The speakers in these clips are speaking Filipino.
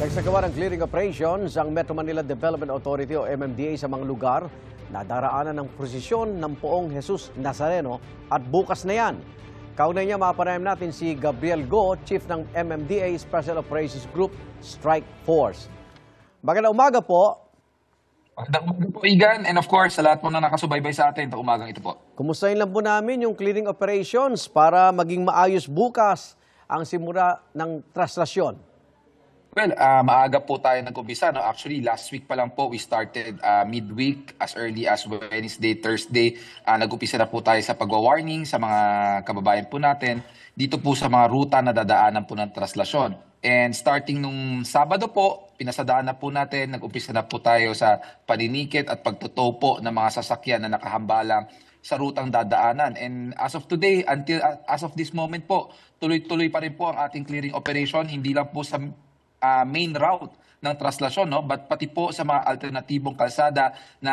Nagsagawa ng clearing operations ang Metro Manila Development Authority o MMDA sa mga lugar na daraanan ng prosesyon ng Poong Jesus Nazareno at bukas na yan. Kaunay niya mapanayam natin si Gabriel Go, Chief ng MMDA Special Operations Group Strike Force. Magandang umaga po. Magandang umaga po, Igan. And of course, sa lahat po na nakasubaybay sa atin, umagang ito po. Kumustahin lang po namin yung clearing operations para maging maayos bukas ang simula ng traslasyon. Well, maaga po tayo nag-umpisa. No? Actually, last week pa lang po, we started midweek as early as Wednesday, Thursday. Nag-umpisa na po tayo sa pagwa-warning sa mga kababayan po natin dito po sa mga ruta na dadaanan po ng traslasyon. And starting nung Sabado po, pinasadaan na po natin, nag-umpisa na po tayo sa paninikit at pagtutow po ng mga sasakyan na nakahambalang sa rutang dadaanan. And as of today, as of this moment po, tuloy-tuloy pa rin po ang ating clearing operation, hindi lang po sa main route ng traslasyon, no? But pati po sa mga alternatibong kalsada na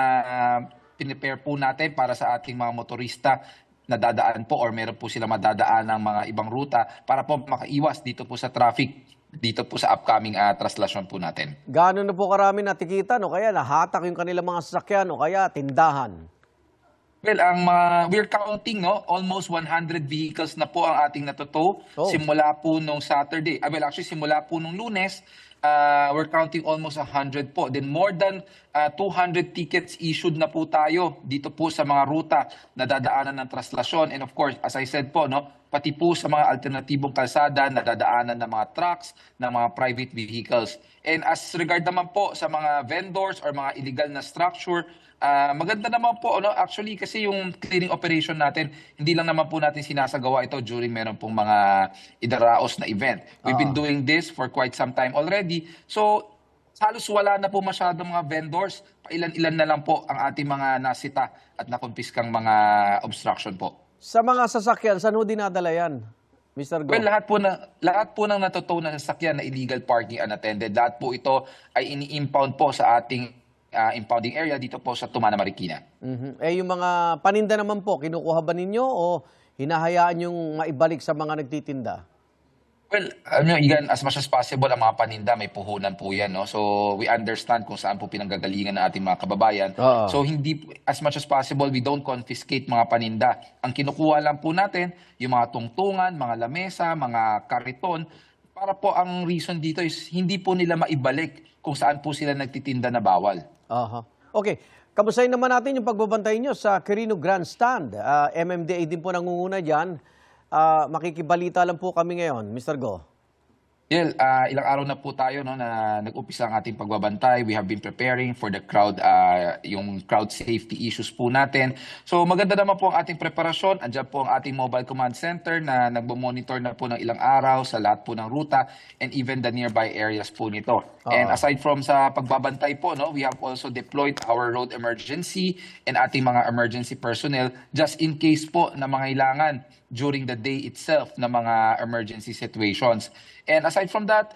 pinipare po natin para sa ating mga motorista na dadaan po or meron po sila madadaan ng mga ibang ruta para po makaiwas dito po sa traffic, dito po sa upcoming traslasyon po natin. Gaano na po karami natikitan o kaya nahatak yung kanilang mga sasakyan o kaya tindahan? Well, we're counting, no, almost 100 vehicles na po ang ating natutow simula po nung Saturday. Well, actually, simula po nung Lunes, we're counting almost 100 po. Then more than 200 tickets issued na po tayo dito po sa mga ruta na dadaanan ng traslasyon. And of course, as I said po, no, pati po sa mga alternatibong kalsada na dadaanan ng mga trucks, ng mga private vehicles. And as regard naman po sa mga vendors or mga illegal na structure, maganda naman po, no? Actually, kasi yung clearing operation natin, hindi lang naman po natin sinasagawa ito during meron pong mga idaraos na event. We've been doing this for quite some time already. So, halos wala na po masyadong mga vendors. Ilan-ilan na lang po ang ating mga nasita at nakumpiskang mga obstruction po. Sa mga sasakyan, saan ho dinadala yan, Mr. Go? Well, lahat po ng natutow na sasakyan na illegal parking unattended, lahat po ito ay ini-impound po sa ating impounding area dito po sa Tumana, Marikina. Eh yung mga paninda naman po, kinukuha ba ninyo o hinahayaan yung maibalik sa mga nagtitinda? Well, Igan, as much as possible, ang mga paninda, may puhunan po yan. No? So, we understand kung saan po pinanggagalingan ng ating mga kababayan. So, hindi, as much as possible, we don't confiscate mga paninda. Ang kinukuha lang po natin, yung mga tungtungan, mga lamesa, mga kariton, para po ang reason dito is hindi po nila maibalik kung saan po sila nagtitinda na bawal. Okay. Kamustahin naman natin yung pagbabantay nyo sa Quirino Grandstand. MMDA din po nangunguna dyan. Makikibalita lang po kami ngayon, Mr. Go. Well, ilang araw na po tayo, no, na nag-umpisa ang ating pagbabantay. We have been preparing for the crowd, yung crowd safety issues po natin. So maganda naman po ang ating preparasyon. Andiyan po ang ating mobile command center na nagbo-monitor na po ng ilang araw sa lahat po ng ruta and even the nearby areas po nito. And aside from sa pagbabantay po, no, we have also deployed our road emergency and ating mga emergency personnel just in case po na mangailangan during the day itself na mga emergency situations. And aside from that,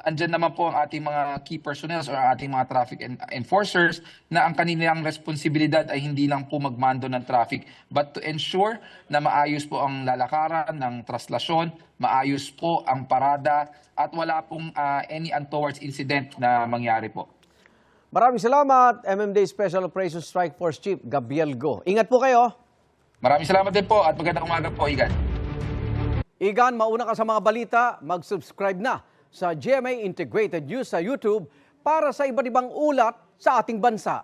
andyan naman po ang ating mga key personnel or ang ating mga traffic enforcers na ang kanilang responsibilidad ay hindi lang po magmando ng traffic but to ensure na maayos po ang lalakaran ng traslasyon, maayos po ang parada at wala pong any untoward incident na mangyari po. Maraming salamat, MMDA Special Operations Strike Force Chief Gabriel Go. Ingat po kayo. Maraming salamat din po at magandang umaga po, Igan. Igan, mauna ka sa mga balita, mag-subscribe na sa GMA Integrated News sa YouTube para sa iba't ibang ulat sa ating bansa.